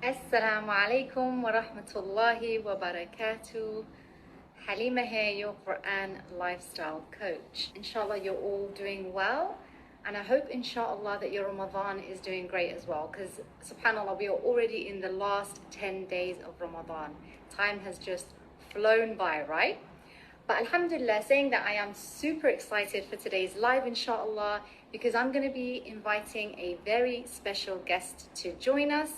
Assalamu alaikum wa rahmatullahi wa barakatuh. Halimah here, your Quran lifestyle coach. Inshallah, you're all doing well. And I hope, inshallah, that your Ramadan is doing great as well. Because, subhanAllah, we are already in the last 10 days of Ramadan. Time has just flown by, right? But alhamdulillah, saying that, I am super excited for today's live, inshallah, because I'm going to be inviting a very special guest to join us.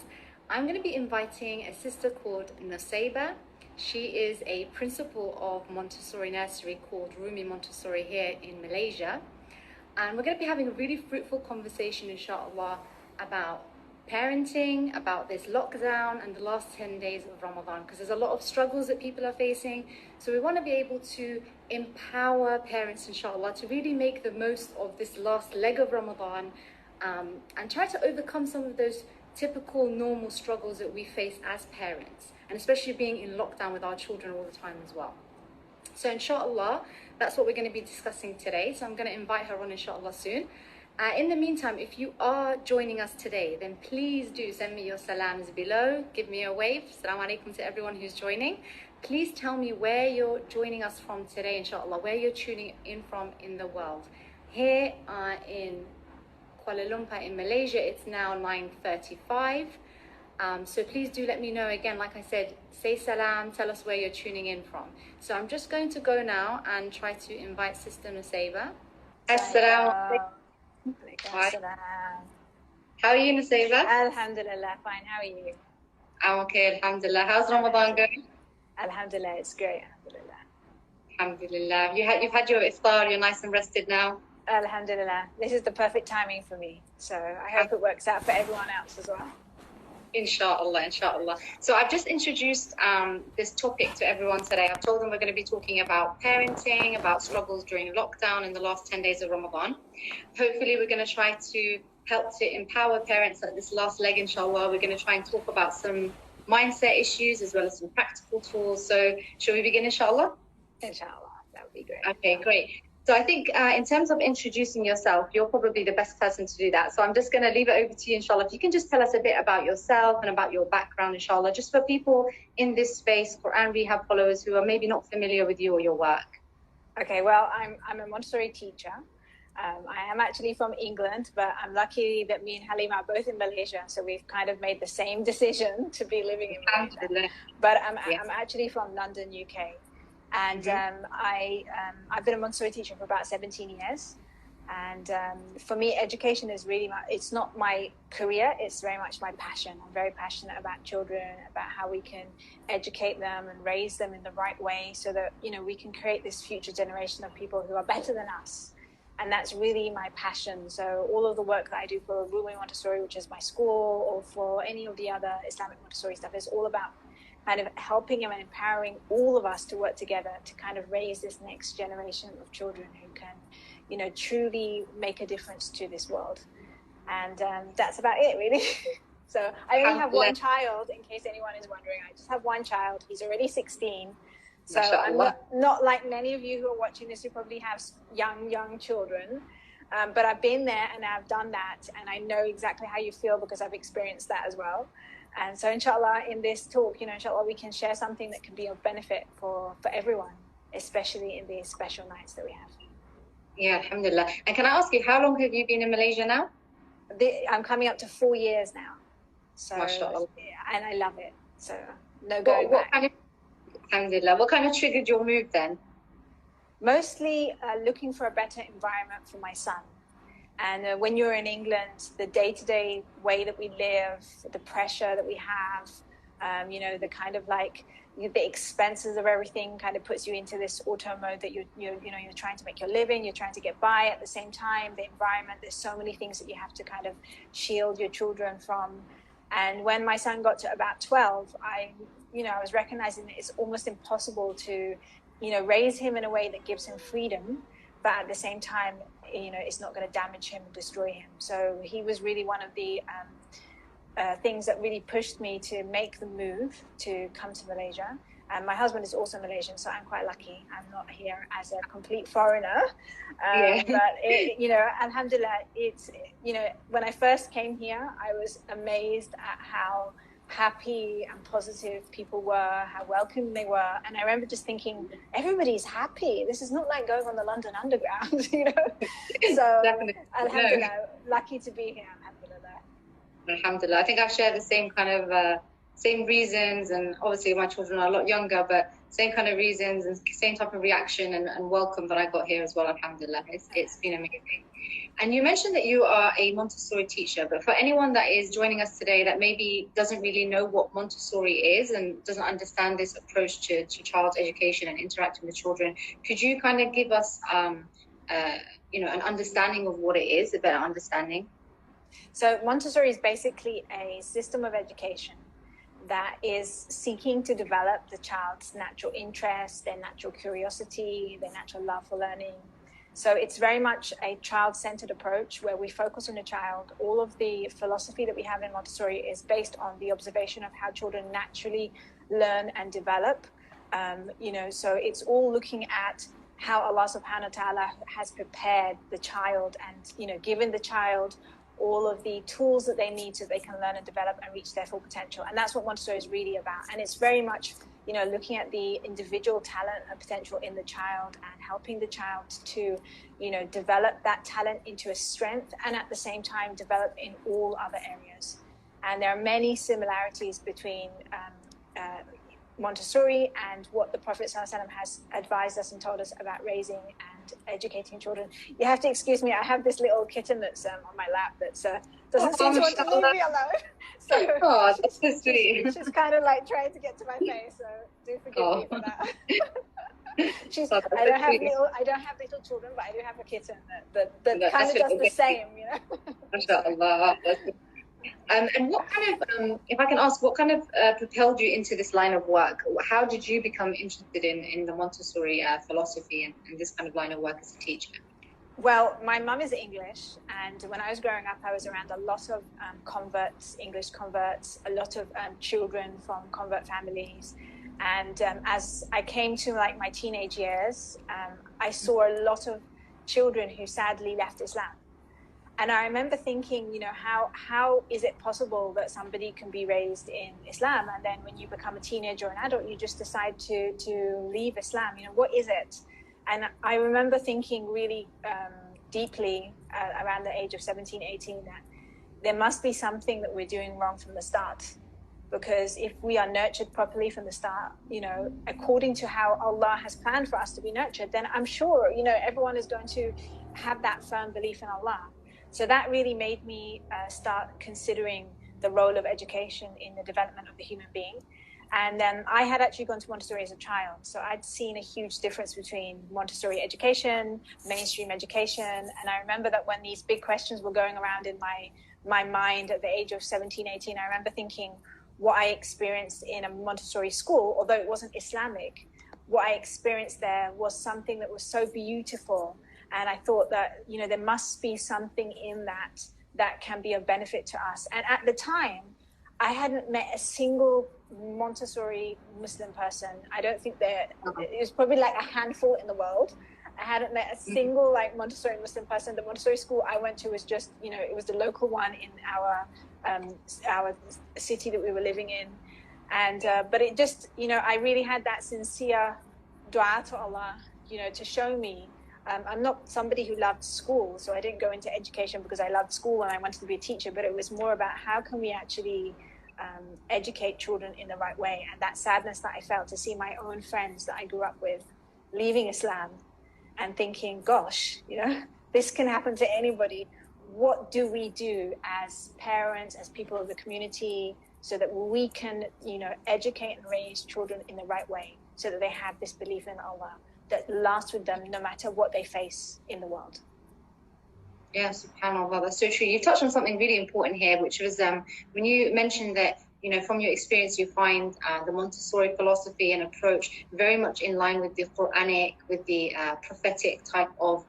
I'm going to be inviting a sister called Nusayba. She is a principal of Montessori nursery called Rumi Montessori here in Malaysia. And we're going to be having a really fruitful conversation, inshallah, about parenting, about this lockdown and the last 10 days of Ramadan, because there's a lot of struggles that people are facing. So we want to be able to empower parents, inshallah, to really make the most of this last leg of Ramadan, and try to overcome some of those typical normal struggles that we face as parents, and especially being in lockdown with our children all the time as well. So inshallah, that's what we're going to be discussing today. So I'm going to invite her on, inshallah, soon. In the meantime, if you are joining us today, then please do send me your salams below. Give me a wave. Assalamu alaikum to everyone who's joining. Please tell me where you're joining us from today, inshallah, where you're tuning in from in the world. Here in Kuala Lumpur in Malaysia, it's now 9:35. So please do let me know again. Like I said, say salam, tell us where you're tuning in from. So I'm just going to go now and try to invite Sister Nusayba. Assalamu alaikum. Hi. How are you, Nusayba? Alhamdulillah, fine. How are you? I'm okay, alhamdulillah. How's Ramadan going? Alhamdulillah, it's great. Alhamdulillah. Alhamdulillah. You've had your iftar, you're nice and rested now? Alhamdulillah. This is the perfect timing for me. So I hope it works out for everyone else as well. Inshallah, inshallah. So I've just introduced this topic to everyone today. I've told them we're going to be talking about parenting, about struggles during lockdown in the last 10 days of Ramadan. Hopefully we're going to try to help to empower parents at this last leg, inshallah. We're going to try and talk about some mindset issues as well as some practical tools. So shall we begin, inshallah? Inshallah, that would be great. Okay, great. So I think in terms of introducing yourself, you're probably the best person to do that. So I'm just going to leave it over to you, inshallah. If you can just tell us a bit about yourself and about your background, inshallah, just for people in this space, Quran Rehab followers who are maybe not familiar with you or your work. Okay, well, I'm a Montessori teacher. I am actually from England, but I'm lucky that me and Halimah are both in Malaysia. So we've kind of made the same decision to be living in Malaysia. But I'm actually from London, UK. And I've been a Montessori teacher for about 17 years. And for me, education is really, it's not my career, it's very much my passion. I'm very passionate about children, about how we can educate them and raise them in the right way so that, you know, we can create this future generation of people who are better than us. And that's really my passion. So all of the work that I do for Rumi Montessori, which is my school, or for any of the other Islamic Montessori stuff, is all about kind of helping and empowering all of us to work together to kind of raise this next generation of children who can, you know, truly make a difference to this world. And that's about it, really. So I only have one child, in case anyone is wondering. I just have one child. He's already 16. So I'm not like many of you who are watching this who probably have young children. But I've been there and I've done that. And I know exactly how you feel because I've experienced that as well. And so inshallah, in this talk, you know, inshallah, we can share something that can be of benefit for everyone, especially in these special nights that we have. Yeah, alhamdulillah. And can I ask you, how long have you been in Malaysia now? I'm coming up to 4 years now. So, and I love it. So no going back. Alhamdulillah. What kind of triggered your move then? Mostly looking for a better environment for my son. And when you're in England, the day-to-day way that we live, the pressure that we have, you know, the kind of like the expenses of everything kind of puts you into this auto mode that you're trying to make your living, you're trying to get by at the same time. The environment, there's so many things that you have to kind of shield your children from. And when my son got to about 12, I was recognizing that it's almost impossible to, you know, raise him in a way that gives him freedom, but at the same time, you know, it's not going to damage him and destroy him. So he was really one of the things that really pushed me to make the move to come to Malaysia. And my husband is also Malaysian, so I'm quite lucky. I'm not here as a complete foreigner. But, you know, alhamdulillah, it's, you know, when I first came here, I was amazed at how happy and positive people were, how welcome they were. And I remember just thinking, everybody's happy. This is not like going on the London Underground, you know. So alhamdulillah, lucky to be here, alhamdulillah. Alhamdulillah. I think I've shared the same kind of same reasons, and obviously my children are a lot younger, but same kind of reasons and same type of reaction and welcome that I got here as well, alhamdulillah. It's been amazing. And you mentioned that you are a Montessori teacher, but for anyone that is joining us today that maybe doesn't really know what Montessori is and doesn't understand this approach to child's education and interacting with children, could you kind of give us an understanding of what it is, a better understanding? So Montessori is basically a system of education that is seeking to develop the child's natural interest, their natural curiosity, their natural love for learning. So it's very much a child-centered approach where we focus on the child. All of the philosophy that we have in Montessori is based on the observation of how children naturally learn and develop. So it's all looking at how Allah subhanahu wa ta'ala has prepared the child and, given the child all of the tools that they need so they can learn and develop and reach their full potential. And that's what Montessori is really about. And it's very much, looking at the individual talent and potential in the child and helping the child to, develop that talent into a strength and at the same time develop in all other areas. And there are many similarities between Montessori and what the Prophet ﷺ has advised us and told us about raising and educating children. You have to excuse me, I have this little kitten that's on my lap that doesn't seem to want to leave me alone. So that's so sweet. She's kind of like trying to get to my face, so do forgive me for that. I don't have little children, but I do have a kitten that kind of does the same, MashaAllah. And what kind of, if I can ask, what kind of propelled you into this line of work? How did you become interested in the Montessori philosophy and this kind of line of work as a teacher? Well, my mum is English, and when I was growing up, I was around a lot of converts, English converts, a lot of children from convert families. And as I came to my teenage years, I saw a lot of children who sadly left Islam. And I remember thinking, how is it possible that somebody can be raised in Islam and then when you become a teenager or an adult, you just decide to leave Islam? What is it? And I remember thinking really deeply around the age of 17, 18, that there must be something that we're doing wrong from the start. Because if we are nurtured properly from the start, according to how Allah has planned for us to be nurtured, then I'm sure, everyone is going to have that firm belief in Allah. So that really made me start considering the role of education in the development of the human being. And then I had actually gone to Montessori as a child. So I'd seen a huge difference between Montessori education, mainstream education. And I remember that when these big questions were going around in my mind at the age of 17, 18, I remember thinking what I experienced in a Montessori school, although it wasn't Islamic, what I experienced there was something that was so beautiful. And I thought that, there must be something in that can be of benefit to us. And at the time, I hadn't met a single Montessori Muslim person. I don't think it was probably like a handful in the world. I hadn't met a single Montessori Muslim person. The Montessori school I went to was just, it was the local one in our city that we were living in. And, but it just, I really had that sincere dua to Allah, to show me. I'm not somebody who loved school, so I didn't go into education because I loved school and I wanted to be a teacher, but it was more about how can we actually educate children in the right way. And that sadness that I felt to see my own friends that I grew up with leaving Islam and thinking, gosh, this can happen to anybody. What do we do as parents, as people of the community, so that we can, educate and raise children in the right way so that they have this belief in Allah that lasts with them no matter what they face in the world. Yeah, subhanAllah, that's so true. You touched on something really important here, which was when you mentioned that, from your experience, you find the Montessori philosophy and approach very much in line with the Quranic, with the prophetic type of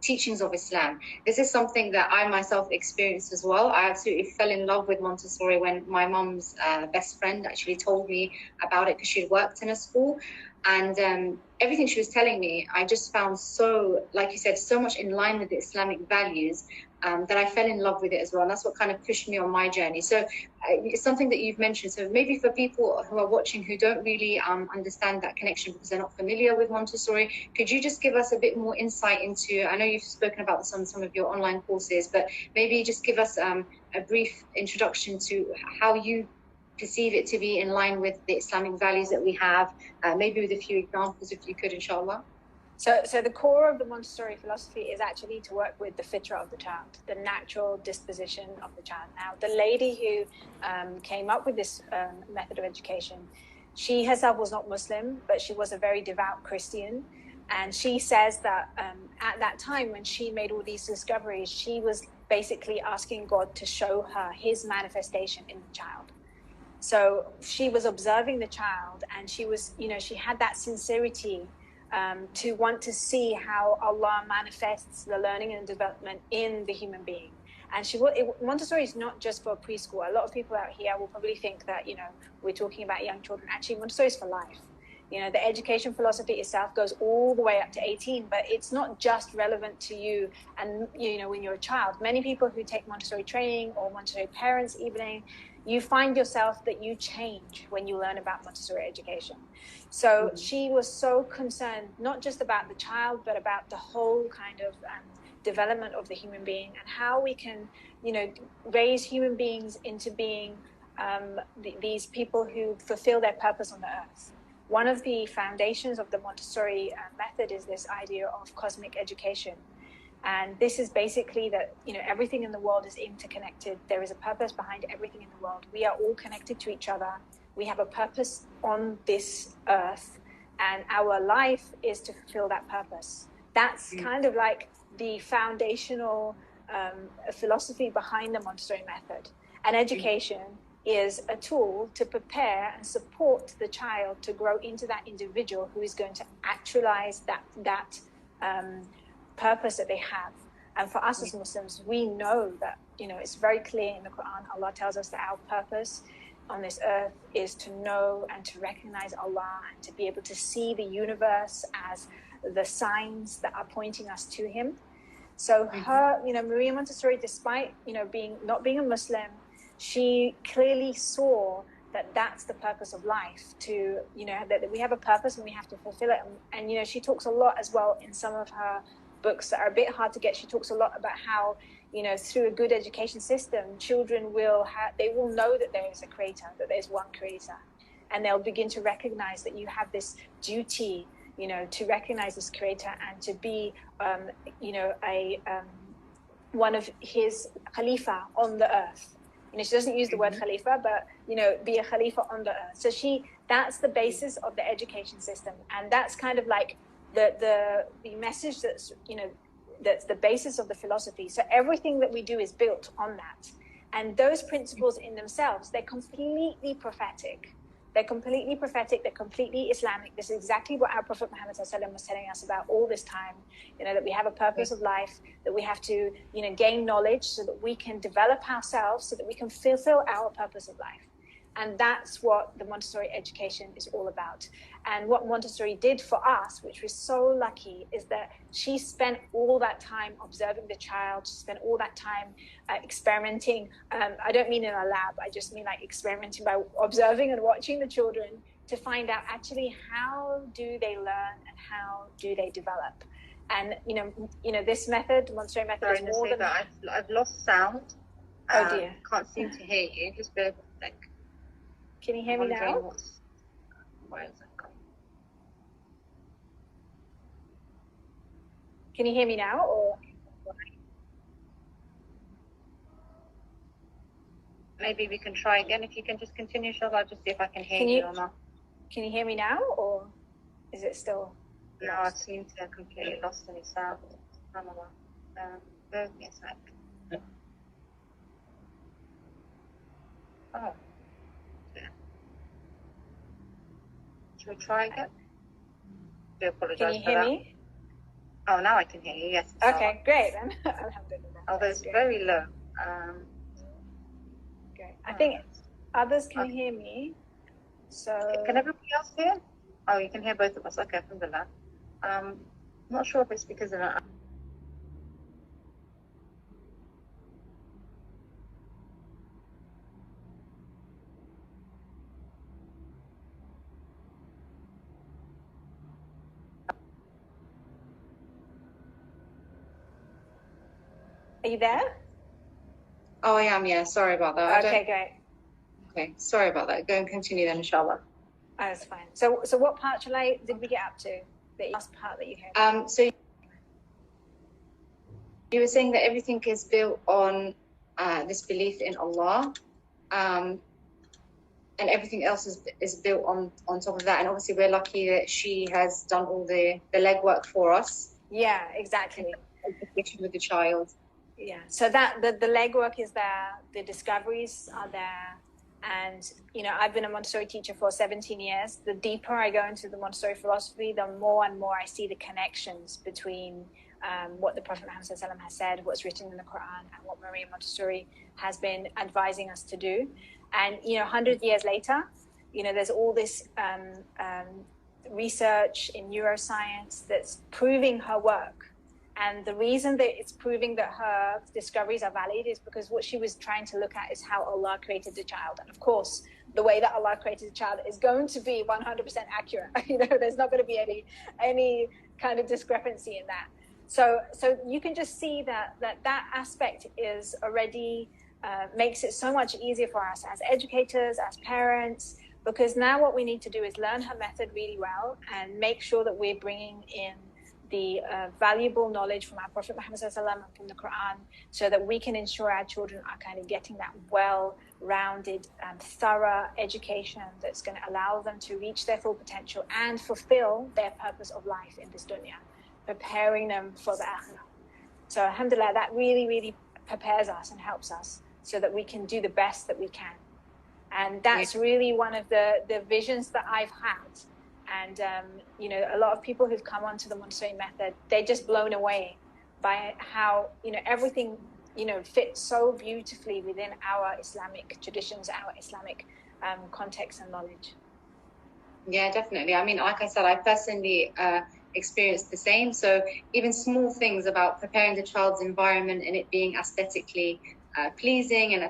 teachings of Islam. This is something that I myself experienced as well. I absolutely fell in love with Montessori when my mum's best friend actually told me about it because she'd worked in a school. And everything she was telling me, I just found so, like you said, so much in line with the Islamic values. that I fell in love with it as well. And that's what kind of pushed me on my journey. So it's something that you've mentioned. So maybe for people who are watching who don't really understand that connection because they're not familiar with Montessori, could you just give us a bit more insight into, I know you've spoken about this on some of your online courses, but maybe just give us a brief introduction to how you perceive it to be in line with the Islamic values that we have, maybe with a few examples if you could, inshallah. So the core of the Montessori philosophy is actually to work with the fitra of the child, the natural disposition of the child. Now, the lady who came up with this method of education, she herself was not Muslim, but she was a very devout Christian. And she says that at that time when she made all these discoveries, she was basically asking God to show her his manifestation in the child. So she was observing the child, and she was, she had that sincerity to want to see how Allah manifests the learning and development in the human being. And Montessori is not just for preschool. A lot of people out here will probably think that, we're talking about young children. Actually, Montessori is for life. The education philosophy itself goes all the way up to 18, but it's not just relevant to you and, when you're a child. Many people who take Montessori training or Montessori parents evening, you find yourself that you change when you learn about Montessori education. So she was so concerned, not just about the child, but about the whole kind of development of the human being and how we can, raise human beings into being these people who fulfill their purpose on the earth. One of the foundations of the Montessori method is this idea of cosmic education. And this is basically that, everything in the world is interconnected. There is a purpose behind everything in the world. We are all connected to each other. We have a purpose on this earth, and our life is to fulfill that purpose. That's kind of like the foundational philosophy behind the Montessori method. And education is a tool to prepare and support the child to grow into that individual who is going to actualize that purpose that they have. And for us as Muslims, we know that, it's very clear in the Quran, Allah tells us that our purpose on this earth is to know and to recognize Allah and to be able to see the universe as the signs that are pointing us to Him. So her, Maria Montessori, despite, not being a Muslim, she clearly saw that that's the purpose of life, to, that we have a purpose and we have to fulfill it. And, she talks a lot as well in some of her books that are a bit hard to get. She talks a lot about how, through a good education system, children will know that there is a creator, that there's one creator. And they'll begin to recognize that you have this duty, to recognize this creator and to be, one of his Khalifa on the earth. She doesn't use the word Khalifa, but, be a Khalifa on the earth. So that's the basis of the education system. And that's kind of like the message that's, that's the basis of the philosophy. So everything that we do is built on that. And those principles in themselves, they're completely prophetic. They're completely prophetic. They're completely Islamic. This is exactly what our Prophet Muhammad ﷺ was telling us about all this time, that we have a purpose of life, that we have to, gain knowledge so that we can develop ourselves, so that we can fulfill our purpose of life. And that's what the Montessori education is all about. And what Montessori did for us, which we're so lucky, is that she spent all that time observing the child. She spent all that time experimenting. I don't mean in a lab. I just mean like experimenting by observing and watching the children to find out actually how do they learn and how do they develop. And, this method, Montessori method, is more than... I've lost sound. Oh, dear. Can't seem to hear you. Just bear with me. Can you hear me now? Where is that coming? Can you hear me now, or? Maybe we can try again. If you can just continue, shall I just see if I can hear you or not? Can you hear me now, or is it still? No, I seem to have completely lost any sound. Ramadan. Bear with me a sec. Oh. Should we try again? I do apologize. Can you hear me? Oh, now I can hear you, yes. Okay, great then. Alhamdulillah. Although it's very low. Great. I think others can hear me. So can everybody else hear? Oh, you can hear both of us. Okay, alhamdulillah. I'm not sure if it's because of that. Are you there? Oh, I am, yeah. Sorry about that. Okay, great. Okay, sorry about that. Go and continue then, inshallah. Oh, that's fine. So what part did we get up to? The last part that you heard. So you were saying that everything is built on this belief in Allah, and everything else is built on top of that. And obviously, we're lucky that she has done all the legwork for us. Yeah, exactly. With the child. Yeah. So that the legwork is there, the discoveries are there. And, you know, I've been a Montessori teacher for 17 years. The deeper I go into the Montessori philosophy, the more and more I see the connections between what the Prophet Muhammad ﷺ has said, what's written in the Quran, and what Maria Montessori has been advising us to do. And, you know, 100 years later, you know, there's all this research in neuroscience that's proving her work. And the reason that it's proving that her discoveries are valid is because what she was trying to look at is how Allah created the child. And of course, the way that Allah created the child is going to be 100% accurate. You know, there's not going to be any kind of discrepancy in that. So you can just see that aspect is already makes it so much easier for us as educators, as parents, because now what we need to do is learn her method really well and make sure that we're bringing in the valuable knowledge from our Prophet Muhammad ﷺ and from the Quran, so that we can ensure our children are kind of getting that well-rounded, thorough education that's going to allow them to reach their full potential and fulfill their purpose of life in this dunya, preparing them for the akhirah. So alhamdulillah, that really, really prepares us and helps us so that we can do the best that we can. And that's really one of the visions that I've had. And, you know, a lot of people who've come onto the Montessori method, they're just blown away by how, you know, everything, you know, fits so beautifully within our Islamic traditions, our Islamic context and knowledge. Yeah, definitely. I mean, like I said, I personally experienced the same. So even small things about preparing the child's environment and it being aesthetically pleasing and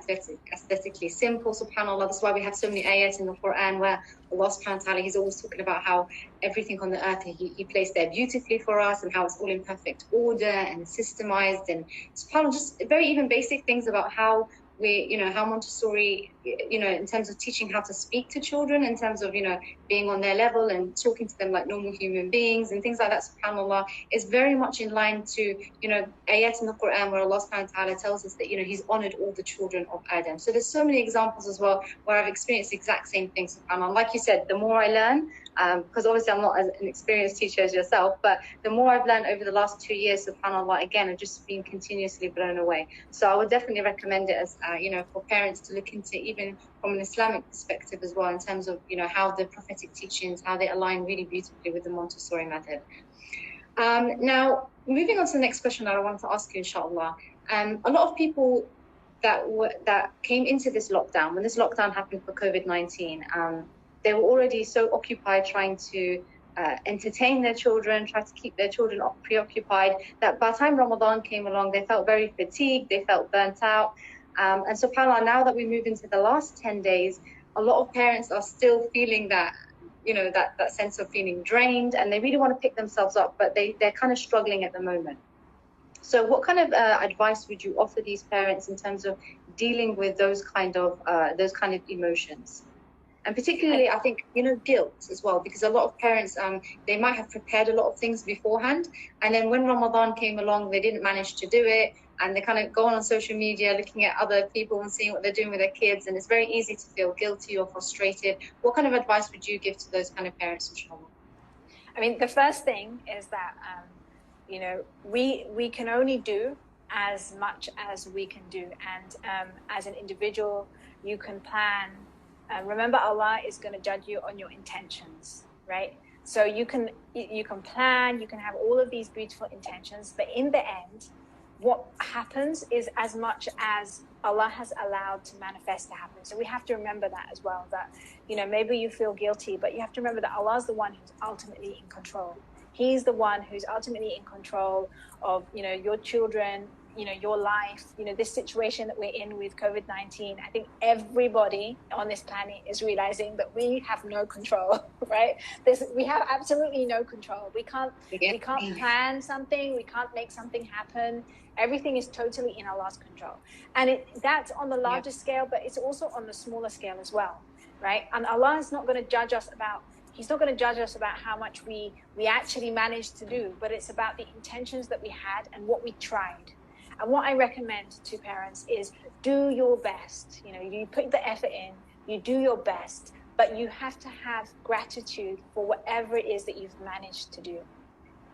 aesthetically simple, subhanAllah. That's why we have so many ayats in the Quran where Allah subhanahu wa ta'ala, he's always talking about how everything on the earth he placed there beautifully for us and how it's all in perfect order and systemized, and subhanAllah, just very even basic things about how we, you know, how Montessori, you know, in terms of teaching how to speak to children, in terms of, you know, being on their level and talking to them like normal human beings and things like that, subhanAllah, is very much in line to, you know, ayat in the Quran where Allah subhanahu wa ta'ala tells us that, you know, he's honored all the children of Adam. So there's so many examples as well where I've experienced the exact same thing, subhanAllah. Like you said, the more I learn, because obviously I'm not as an experienced teacher as yourself, but the more I've learned over the last 2 years, subhanAllah, again, I've just been continuously blown away. So I would definitely recommend it as, you know, for parents to look into, even from an Islamic perspective as well, in terms of, you know, how the prophetic teachings, how they align really beautifully with the Montessori method. Now, moving on to the next question that I wanted to ask you, inshallah. A lot of people that came into this lockdown, when this lockdown happened for COVID-19, they were already so occupied trying to entertain their children, try to keep their children preoccupied, that by the time Ramadan came along, they felt very fatigued, they felt burnt out. And subhanAllah, now that we move into the last 10 days, a lot of parents are still feeling that, you know, that sense of feeling drained, and they really want to pick themselves up, but they're kind of struggling at the moment. So what kind of advice would you offer these parents in terms of dealing with those kind of emotions? And particularly, I think, you know, guilt as well, because a lot of parents, they might have prepared a lot of things beforehand, and then when Ramadan came along, they didn't manage to do it, and they kind of go on social media looking at other people and seeing what they're doing with their kids, and it's very easy to feel guilty or frustrated. What kind of advice would you give to those kind of parents, inshallah? I mean, the first thing is that, you know, we can only do as much as we can do, and as an individual, you can plan. Remember, Allah is going to judge you on your intentions, right? So you can plan, you can have all of these beautiful intentions, but in the end, what happens is as much as Allah has allowed to manifest to happen. So we have to remember that as well, that, you know, maybe you feel guilty, but you have to remember that Allah is the one who's ultimately in control. He's the one who's ultimately in control of, you know, your children, your life, this situation that we're in with COVID-19. I think everybody on this planet is realizing that we have no control, right? We have absolutely no control. We can't plan something. We can't make something happen. Everything is totally in Allah's control. And that's on the larger scale, but it's also on the smaller scale as well, right? And Allah is not going to judge us about He's not going to judge us about how much we actually managed to do, but it's about the intentions that we had and what we tried. And what I recommend to parents is do your best. You put the effort in, you do your best, but you have to have gratitude for whatever it is that you've managed to do.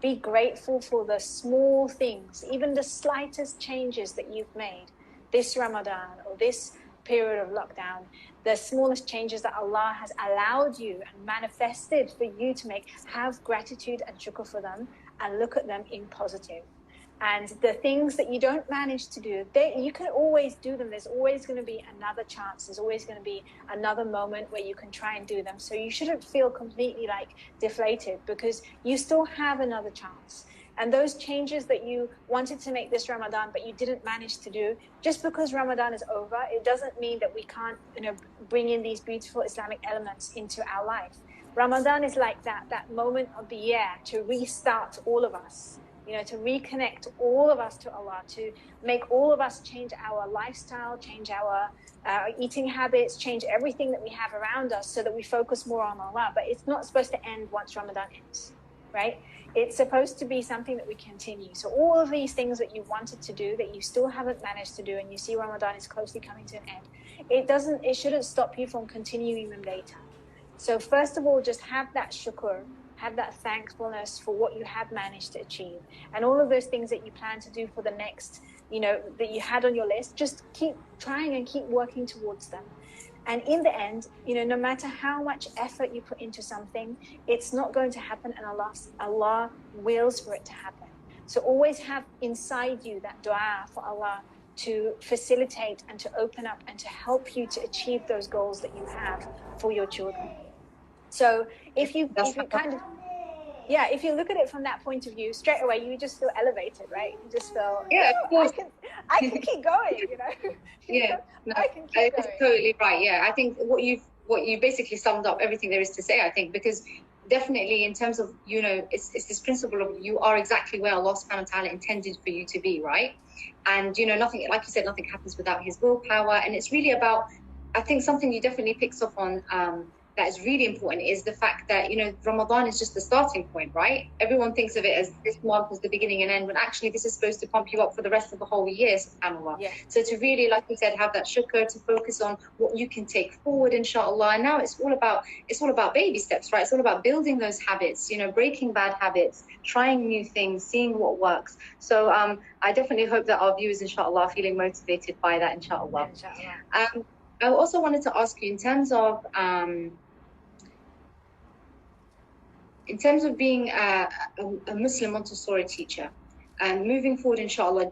Be grateful for the small things, even the slightest changes that you've made this Ramadan or this period of lockdown, the smallest changes that Allah has allowed you and manifested for you to make. Have gratitude and shukr for them and look at them in positive. And the things that you don't manage to do, you can always do them. There's always going to be another chance. There's always going to be another moment where you can try and do them. So you shouldn't feel completely deflated, because you still have another chance. And those changes that you wanted to make this Ramadan, but you didn't manage to do, just because Ramadan is over, it doesn't mean that we can't, bring in these beautiful Islamic elements into our life. Ramadan is like that moment of the year to restart all of us, to reconnect all of us to Allah, to make all of us change our lifestyle, change our eating habits, change everything that we have around us so that we focus more on Allah. But it's not supposed to end once Ramadan ends, right? It's supposed to be something that we continue. So all of these things that you wanted to do that you still haven't managed to do, and you see Ramadan is closely coming to an end, it shouldn't stop you from continuing them later. So first of all, just have that shukr, have that thankfulness for what you have managed to achieve. And all of those things that you plan to do for the next, that you had on your list, just keep trying and keep working towards them. And in the end, no matter how much effort you put into something, it's not going to happen, and Allah wills for it to happen. So always have inside you that dua for Allah to facilitate and to open up and to help you to achieve those goals that you have for your children. So if you if you look at it from that point of view, straight away you just feel elevated, right? You just feel, of course. I can keep going, I can keep going. It's totally right. Yeah, I think what you basically summed up everything there is to say, I think, because definitely in terms of, it's this principle of you are exactly where Allah subhanahu wa ta'ala intended for you to be, right? And, nothing, like you said, nothing happens without His willpower. And it's really about, I think something you definitely picked up on, that is really important is the fact that, Ramadan is just the starting point, right? Everyone thinks of it as this month as the beginning and end, when actually this is supposed to pump you up for the rest of the whole year, subhanAllah. Yeah. So to really, like you said, have that shukr, to focus on what you can take forward, inshallah. And now it's all about baby steps, right? It's all about building those habits, breaking bad habits, trying new things, seeing what works. So I definitely hope that our viewers, inshallah, are feeling motivated by that, inshallah. Inshallah. I also wanted to ask you, in terms of being a Muslim Montessori teacher, and moving forward, inshallah,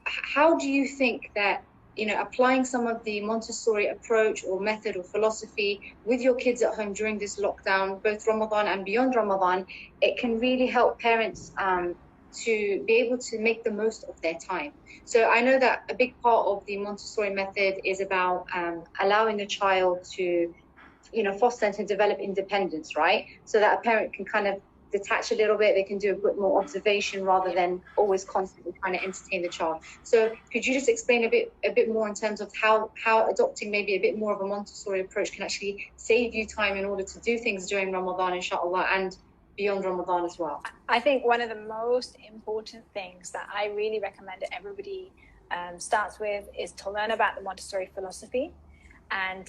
how do you think that, applying some of the Montessori approach or method or philosophy with your kids at home during this lockdown, both Ramadan and beyond Ramadan, it can really help parents to be able to make the most of their time? So I know that a big part of the Montessori method is about allowing the child to, foster and to develop independence, right? So that a parent can kind of detach a little bit, they can do a bit more observation rather than always constantly trying to entertain the child. So could you just explain a bit more in terms of how adopting maybe a bit more of a Montessori approach can actually save you time in order to do things during Ramadan, inshallah, and beyond Ramadan as well? I think one of the most important things that I really recommend that everybody starts with is to learn about the Montessori philosophy. And,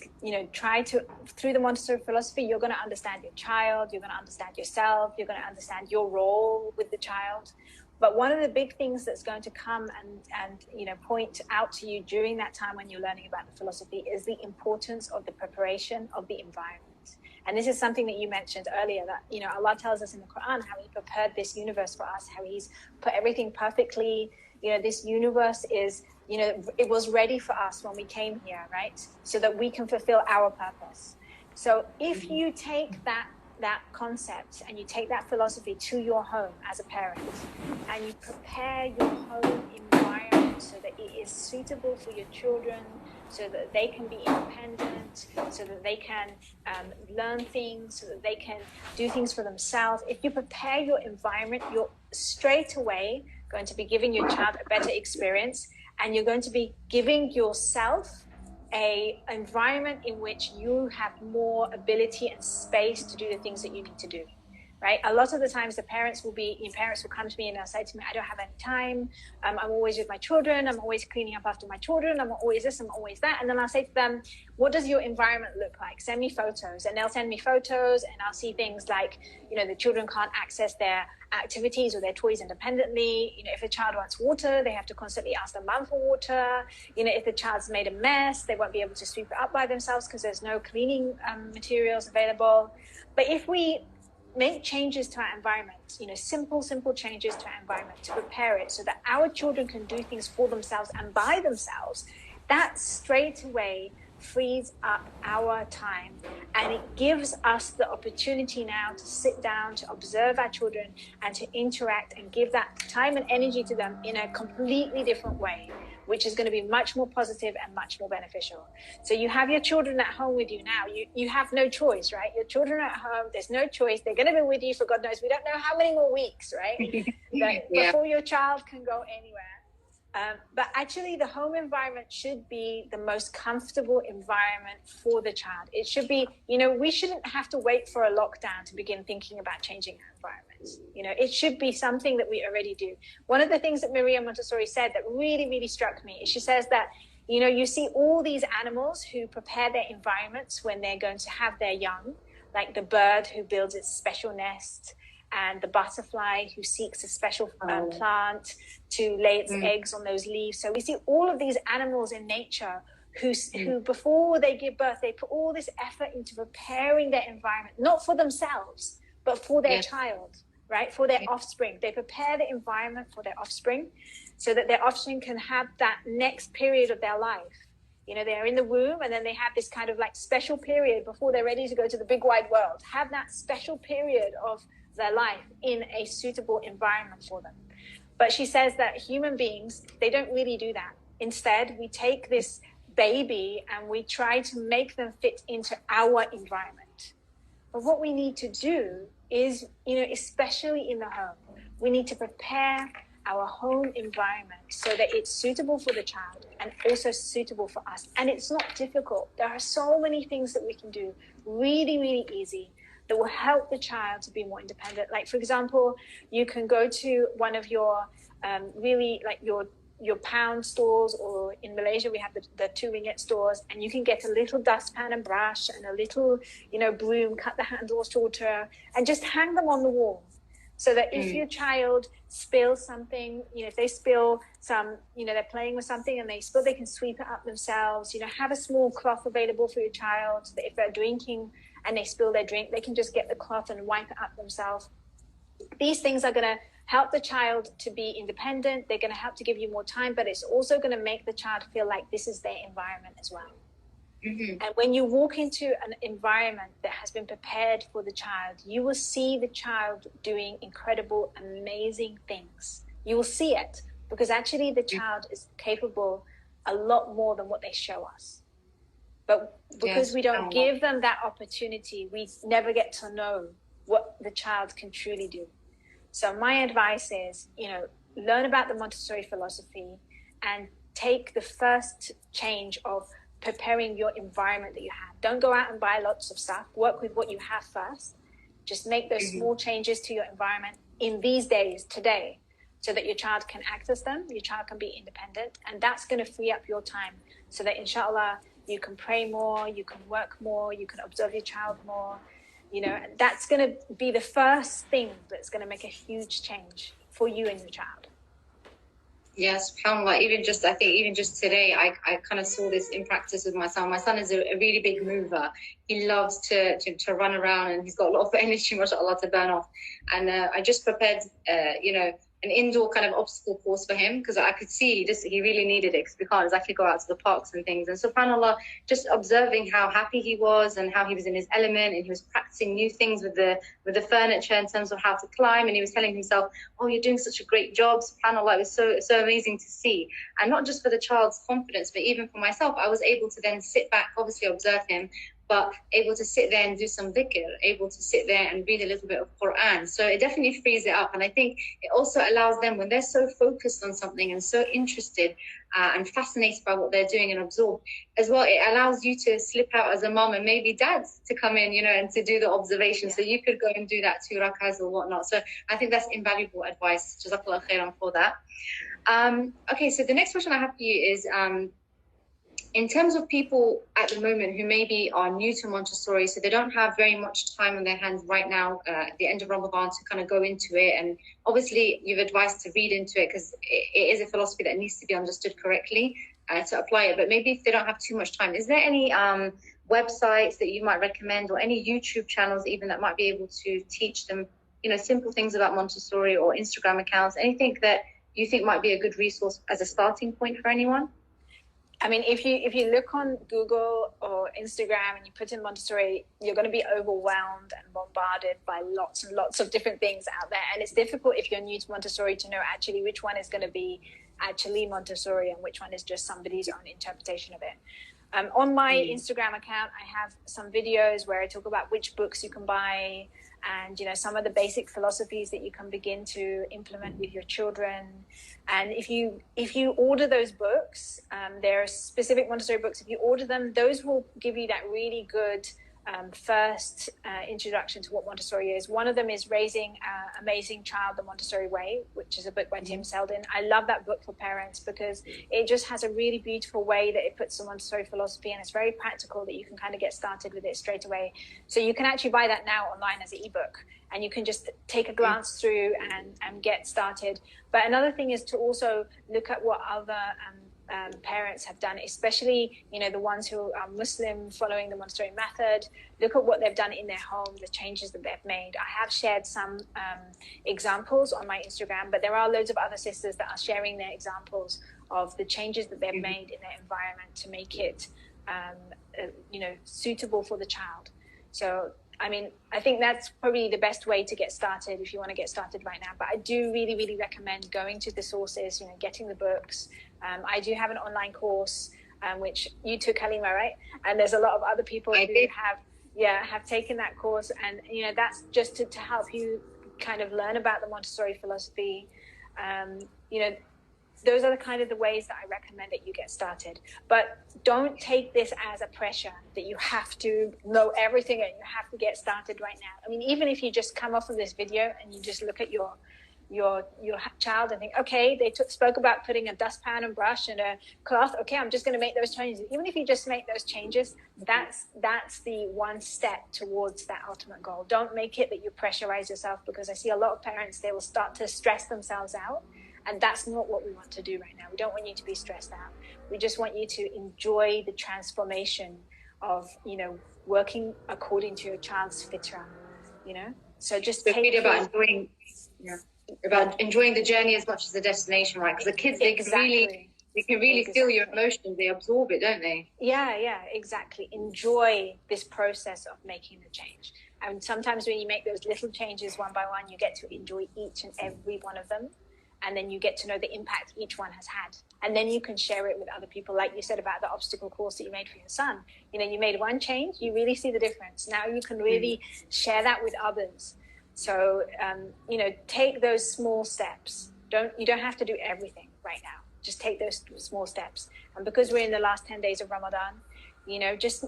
try to, through the Montessori philosophy, you're going to understand your child, you're going to understand yourself, you're going to understand your role with the child. But one of the big things that's going to come and point out to you during that time when you're learning about the philosophy is the importance of the preparation of the environment. And this is something that you mentioned earlier, that, Allah tells us in the Quran how He prepared this universe for us, how He's put everything perfectly. This universe is, it was ready for us when we came here, right? So that we can fulfill our purpose. So if you take that concept and you take that philosophy to your home as a parent, and you prepare your home environment so that it is suitable for your children, so that they can be independent, so that they can learn things, so that they can do things for themselves. If you prepare your environment, you're straight away going to be giving your child a better experience, and you're going to be giving yourself an environment in which you have more ability and space to do the things that you need to do. Right? A lot of the times parents will come to me and they'll say to me, I don't have any time. I'm always with my children. I'm always cleaning up after my children. I'm always this, I'm always that. And then I'll say to them, what does your environment look like? Send me photos. And they'll send me photos, and I'll see things like, the children can't access their activities or their toys independently. If a child wants water, they have to constantly ask their mum for water. If the child's made a mess, they won't be able to sweep it up by themselves because there's no cleaning materials available. But if we make changes to our environment, simple changes to our environment to prepare it so that our children can do things for themselves and by themselves, that straight away frees up our time, and it gives us the opportunity now to sit down, to observe our children and to interact and give that time and energy to them in a completely different way, which is going to be much more positive and much more beneficial. So you have your children at home with you now. You have no choice, right? Your children are at home. There's no choice. They're going to be with you for God knows. We don't know how many more weeks, right? Before your child can go anywhere. But actually, the home environment should be the most comfortable environment for the child. It should be, we shouldn't have to wait for a lockdown to begin thinking about changing our environments. It should be something that we already do. One of the things that Maria Montessori said that really, really struck me is she says that, you see all these animals who prepare their environments when they're going to have their young, like the bird who builds its special nest, and the butterfly who seeks a special plant to lay its eggs on those leaves. So we see all of these animals in nature who before they give birth, they put all this effort into preparing their environment, not for themselves, but for their child, right? For their offspring. They prepare the environment for their offspring so that their offspring can have that next period of their life. They're in the womb, and then they have this kind of like special period before they're ready to go to the big wide world. Have that special period of their life in a suitable environment for them. But she says that human beings, they don't really do that. Instead, we take this baby and we try to make them fit into our environment. But what we need to do is, especially in the home, we need to prepare our home environment so that it's suitable for the child and also suitable for us. And it's not difficult. There are so many things that we can do really, really easy that will help the child to be more independent. Like, for example, you can go to one of your your pound stores, or in Malaysia we have the 2 ringgit stores, and you can get a little dustpan and brush and a little broom, cut the handles shorter, and just hang them on the wall, so that if your child spills something, if they spill some, they're playing with something and they spill, they can sweep it up themselves. Have a small cloth available for your child, so that if they're drinking and they spill their drink, they can just get the cloth and wipe it up themselves. These things are going to help the child to be independent. They're going to help to give you more time, but it's also going to make the child feel like this is their environment as well. And when you walk into an environment that has been prepared for the child, you will see the child doing incredible, amazing things. You will see it, because actually the child is capable a lot more than what they show us. But because we don't give them that opportunity, we never get to know what the child can truly do. So my advice is, learn about the Montessori philosophy and take the first change of preparing your environment that you have. Don't go out and buy lots of stuff. Work with what you have first. Just make those small changes to your environment in these days, today, so that your child can access them, your child can be independent, and that's going to free up your time so that, inshallah, you can pray more, you can work more, you can observe your child more. That's going to be the first thing that's going to make a huge change for you and your child. Yes, subhanAllah, I think even just today, I kind of saw this in practice with my son. My son is a really big mover. He loves to run around, and he's got a lot of energy, mashallah, to burn off. And I just prepared, an indoor kind of obstacle course for him, because I could see he really needed it, because we can't exactly go out to the parks and things. And subhanAllah, just observing how happy he was and how he was in his element, and he was practicing new things with the furniture in terms of how to climb, and he was telling himself, oh, you're doing such a great job, subhanAllah. It was so amazing to see. And not just for the child's confidence, but even for myself, I was able to then sit back, obviously observe him, but able to sit there and do some dhikr, able to sit there and read a little bit of Quran. So it definitely frees it up. And I think it also allows them, when they're so focused on something and so interested and fascinated by what they're doing and absorbed as well, it allows you to slip out as a mom and maybe dads to come in, and to do the observation. So you could go and do that 2 rakahs or whatnot. So I think that's invaluable advice. Jazakallah khairan for that. Okay, so the next question I have for you is, in terms of people at the moment who maybe are new to Montessori, so they don't have very much time on their hands right now at the end of Ramadan to kind of go into it. And obviously you've advised to read into it, because it is a philosophy that needs to be understood correctly to apply it. But maybe if they don't have too much time, is there any websites that you might recommend, or any YouTube channels even that might be able to teach them, simple things about Montessori, or Instagram accounts, anything that you think might be a good resource as a starting point for anyone? I mean, if you look on Google or Instagram and you put in Montessori, you're going to be overwhelmed and bombarded by lots and lots of different things out there. And it's difficult if you're new to Montessori to know actually which one is going to be actually Montessori and which one is just somebody's own interpretation of it. On my Instagram account, I have some videos where I talk about which books you can buy, and some of the basic philosophies that you can begin to implement with your children. And if you order those books, there are specific Montessori books. If you order them, those will give you that really good first introduction to what Montessori is. One of them is Raising an Amazing Child the Montessori Way, which is a book by Tim Selden. I love that book for parents because it just has a really beautiful way that it puts the Montessori philosophy, and it's very practical that you can kind of get started with it straight away. So you can actually buy that now online as an ebook, and you can just take a glance through and get started. But another thing is to also look at what other parents have done, especially the ones who are Muslim following the Montessori method. Look at what they've done in their home, the changes that they've made. I have shared some examples on my Instagram, but there are loads of other sisters that are sharing their examples of the changes that they've made in their environment to make it suitable for the child. So I mean, I think that's probably the best way to get started if you want to get started right now. But I do really, really recommend going to the sources, getting the books. I do have an online course, which you took, Halimah, right? And there's a lot of other people who have taken that course. And, that's just to help you kind of learn about the Montessori philosophy. Those are the kind of the ways that I recommend that you get started. But don't take this as a pressure that you have to know everything and you have to get started right now. I mean, even if you just come off of this video and you just look at your child and think, okay, they spoke about putting a dustpan and brush and a cloth. Okay, I'm just going to make those changes. Even if you just make those changes, that's the one step towards that ultimate goal. Don't make it that you pressurize yourself, because I see a lot of parents, they will start to stress themselves out. And that's not what we want to do right now. We don't want you to be stressed out. We just want you to enjoy the transformation of, working according to your child's fitra, So just take about enjoying the journey as much as the destination, right? Because the kids, they can really feel your emotions. They absorb it, don't they? Yeah, exactly. Enjoy this process of making the change. And sometimes when you make those little changes one by one, you get to enjoy each and every one of them. And then you get to know the impact each one has had. And then you can share it with other people. Like you said about the obstacle course that you made for your son. You made one change, you really see the difference. Now you can really share that with others. So, take those small steps. You don't have to do everything right now. Just take those small steps. And because we're in the last 10 days of Ramadan, just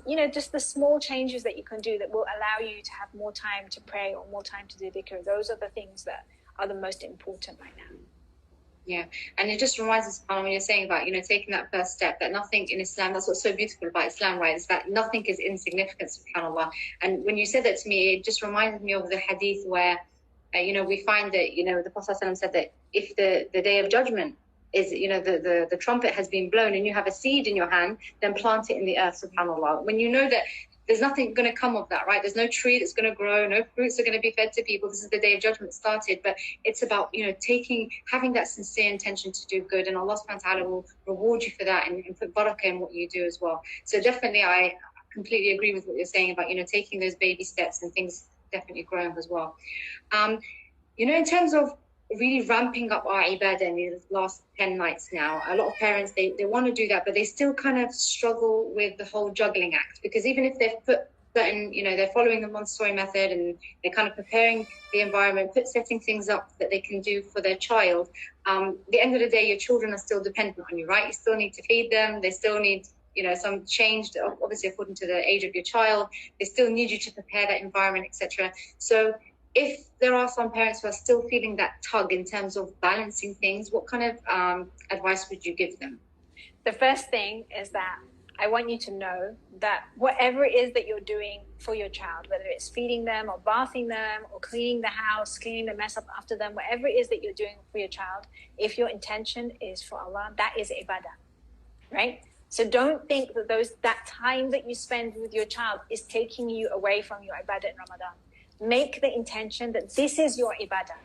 the small changes that you can do that will allow you to have more time to pray or more time to do dhikr. Those are the things that are the most important right now. Yeah, and it just reminds us, when you're saying about, taking that first step, that nothing in Islam, that's what's so beautiful about Islam, right, is that nothing is insignificant, subhanAllah. And when you said that to me, it just reminded me of the hadith where, we find that, the Prophet ﷺ said that if the day of judgment is, the trumpet has been blown and you have a seed in your hand, then plant it in the earth, subhanAllah. When you know that there's nothing going to come of that, right? There's no tree that's going to grow, no fruits are going to be fed to people. This is the day of judgment started, but it's about, having that sincere intention to do good, and Allah subhanahu wa ta'ala will reward you for that and put barakah in what you do as well. So definitely I completely agree with what you're saying about, taking those baby steps and things definitely growing as well. In terms of really ramping up our ibadah in these last 10 nights now, a lot of parents, they want to do that, but they still kind of struggle with the whole juggling act, because even if they've put certain, they're following the Montessori method and they're kind of preparing the environment, setting things up that they can do for their child, at the end of the day, your children are still dependent on you, right? You still need to feed them. They still need, some change, obviously according to the age of your child. They still need you to prepare that environment, etc. So if there are some parents who are still feeling that tug in terms of balancing things, what kind of advice would you give them? The first thing is that I want you to know that whatever it is that you're doing for your child, whether it's feeding them or bathing them or cleaning the house, cleaning the mess up after them, whatever it is that you're doing for your child, if your intention is for Allah, that is ibadah, right? So don't think that that time that you spend with your child is taking you away from your ibadah in Ramadan. Make the intention that this is your ibadah.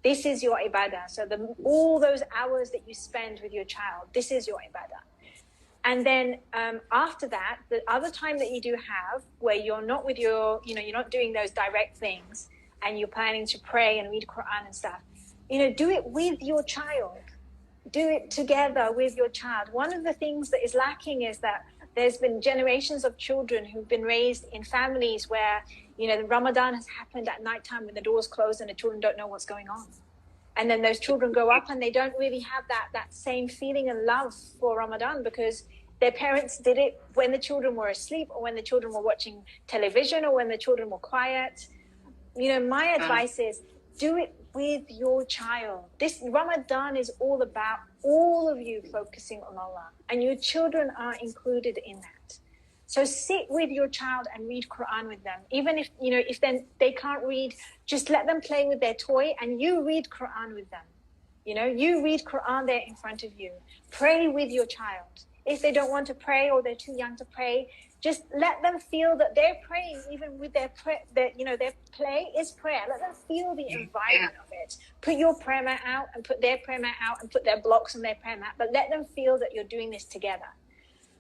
This is your ibadah. So all those hours that you spend with your child, this is your ibadah. And then after that, the other time that you do have where you're not with you're not doing those direct things and you're planning to pray and read Quran and stuff, do it with your child. Do it together with your child. One of the things that is lacking is that there's been generations of children who've been raised in families where, Ramadan has happened at nighttime when the doors close and the children don't know what's going on. And then those children grow up and they don't really have that same feeling and love for Ramadan because their parents did it when the children were asleep or when the children were watching television or when the children were quiet. My advice is do it with your child. This Ramadan is all about all of you focusing on Allah, and your children are included in that. So sit with your child and read Quran with them. Even if then they can't read, just let them play with their toy and you read Quran with them. You read Quran there in front of you. Pray with your child. If they don't want to pray or they're too young to pray, just let them feel that they're praying, even with their play is prayer. Let them feel the environment of it. Put your prayer mat out and put their prayer mat out and put their blocks on their prayer mat, but let them feel that you're doing this together.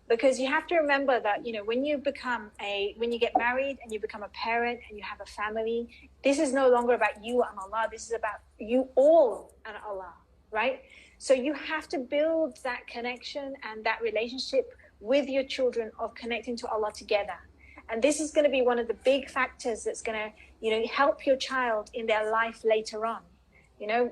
Because you have to remember that, when you get married and you become a parent and you have a family, this is no longer about you and Allah. This is about you all and Allah, right? So you have to build that connection and that relationship with your children of connecting to Allah together. And this is going to be one of the big factors that's going to, help your child in their life later on.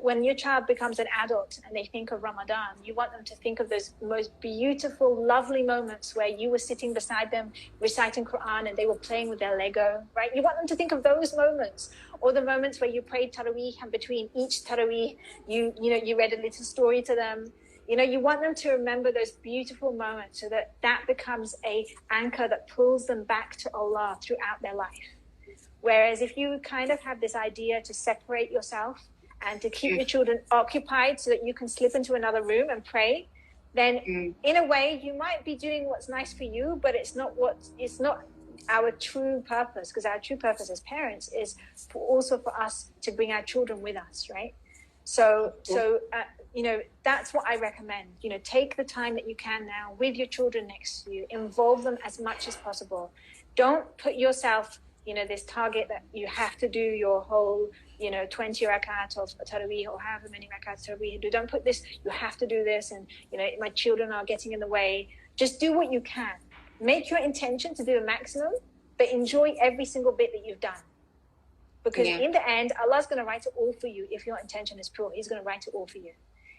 When your child becomes an adult and they think of Ramadan, you want them to think of those most beautiful, lovely moments where you were sitting beside them, reciting Quran, and they were playing with their Lego, right? You want them to think of those moments, or the moments where you prayed Taraweeh, and between each Taraweeh, you read a little story to them. You want them to remember those beautiful moments so that becomes a anchor that pulls them back to Allah throughout their life. Whereas if you kind of have this idea to separate yourself and to keep your children occupied so that you can slip into another room and pray, then in a way you might be doing what's nice for you, but it's not our true purpose, because our true purpose as parents is also for us to bring our children with us, right? So that's what I recommend. Take the time that you can now with your children next to you, involve them as much as possible. Don't put yourself, this target that you have to do your whole 20 rakat of Taraweeh or however many rakats Taraweeh do. Don't put this, you have to do this, and my children are getting in the way. Just do what you can. Make your intention to do a maximum, but enjoy every single bit that you've done. Because in the end, Allah's going to write it all for you. If your intention is pure, He's going to write it all for you.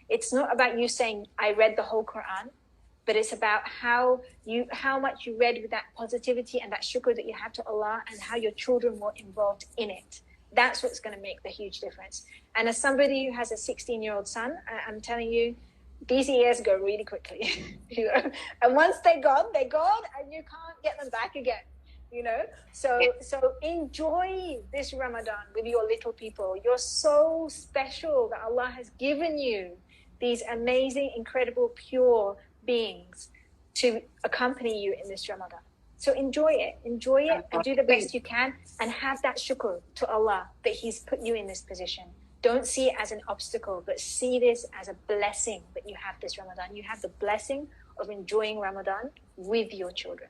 It's not about you saying, I read the whole Quran, but it's about how much you read with that positivity and that shukr that you have to Allah, and how your children were involved in it. That's what's going to make the huge difference. And as somebody who has a 16-year-old son, I'm telling you, these years go really quickly. And once they're gone, and you can't get them back again. So enjoy this Ramadan with your little people. You're so special that Allah has given you these amazing, incredible, pure beings to accompany you in this Ramadan. So enjoy it and do the best you can, and have that shukr to Allah that He's put you in this position. Don't see it as an obstacle, but see this as a blessing that you have this Ramadan. You have the blessing of enjoying Ramadan with your children.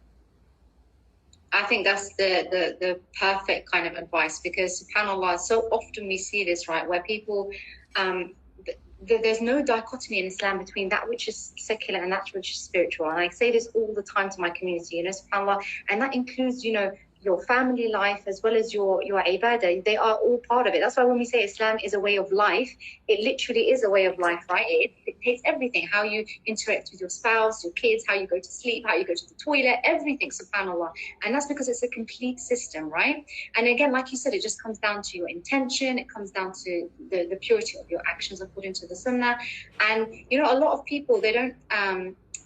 I think that's the perfect kind of advice, because subhanAllah, so often we see this, right, where people, there's no dichotomy in Islam between that which is secular and that which is spiritual. And I say this all the time to my community, subhanAllah, and that includes, your family life as well as your ibadah. They are all part of it. That's why when we say Islam is a way of life, it literally is a way of life, right? It takes everything, how you interact with your spouse, your kids, how you go to sleep, how you go to the toilet, everything, subhanAllah. And that's because it's a complete system, right? And again, like you said, it just comes down to your intention. It comes down to the purity of your actions according to the sunnah. And, a lot of people, they don't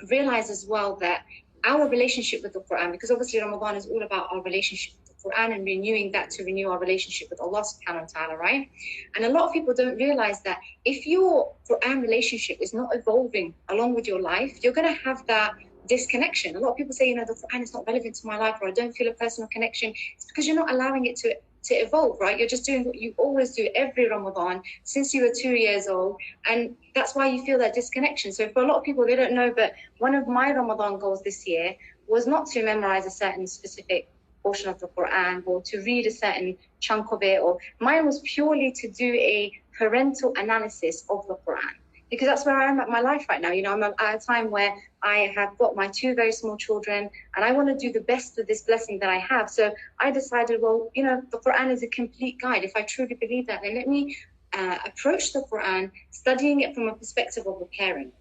realize as well that our relationship with the Quran, because obviously Ramadan is all about our relationship with the Quran and renewing that to renew our relationship with Allah subhanahu wa ta'ala, right? And a lot of people don't realize that if your Quran relationship is not evolving along with your life, you're going to have that disconnection. A lot of people say, the Quran is not relevant to my life, or I don't feel a personal connection. It's because you're not allowing it to evolve, right? You're just doing what you always do every Ramadan since you were 2 years old, and that's why you feel that disconnection. So for a lot of people, they don't know, but one of my Ramadan goals this year was not to memorize a certain specific portion of the Quran or to read a certain chunk of it, or mine was purely to do a parental analysis of the Quran, because that's where I am at my life right now. I'm at a time where I have got my 2 very small children, and I want to do the best with this blessing that I have. So I decided, well, the Quran is a complete guide. If I truly believe that, then let me approach the Quran, studying it from a perspective of a parent,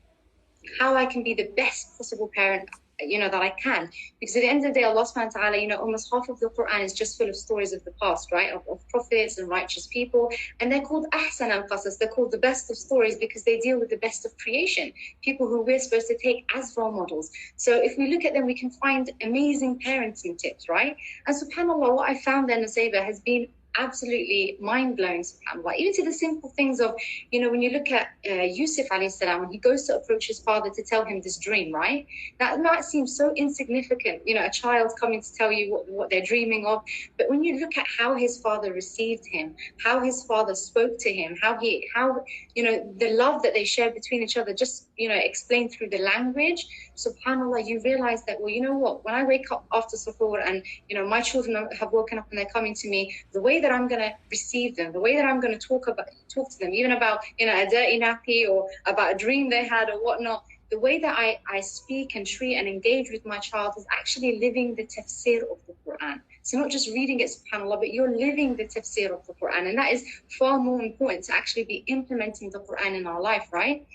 how I can be the best possible parent that I can. Because at the end of the day, Allah subhanahu wa ta'ala, almost half of the Quran is just full of stories of the past, right? Of prophets and righteous people. And they're called ahsan al-qasas. They're called the best of stories because they deal with the best of creation, people who we're supposed to take as role models. So if we look at them, we can find amazing parenting tips, right? And subhanAllah, what I found then, Nasaiba, has been absolutely mind-blowing, subhanAllah. Even to the simple things of, when you look at Yusuf alayhi salam, when he goes to approach his father to tell him this dream, right? That might seem so insignificant, a child coming to tell you what they're dreaming of. But when you look at how his father received him, how his father spoke to him, how the love that they shared between each other, just, explained through the language, subhanAllah, you realize that, well, you know what? When I wake up after suhoor and, my children have woken up and they're coming to me, the way that I'm going to receive them, the way that I'm going to talk to them, even about, a dirty nappy or about a dream they had or whatnot, the way that I speak and treat and engage with my child is actually living the tafsir of the Quran. So not just reading it, subhanAllah, but you're living the tafsir of the Quran. And that is far more important, to actually be implementing the Quran in our life, right?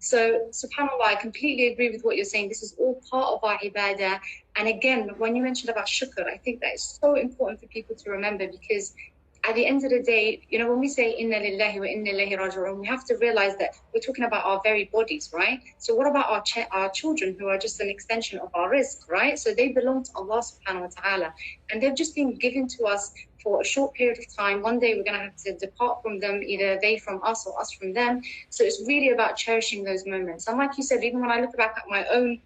So, subhanAllah, I completely agree with what you're saying. This is all part of our ibadah. And again, when you mentioned about shukr, I think that is so important for people to remember, because at the end of the day, when we say inna lillahi wa inna ilayhi raji'un, we have to realize that we're talking about our very bodies, right? So what about our children, who are just an extension of our rizq, right? So they belong to Allah subhanahu wa ta'ala, and they've just been given to us for a short period of time. One day we're going to have to depart from them, either they from us or us from them. So it's really about cherishing those moments. And like you said, even when I look back at my own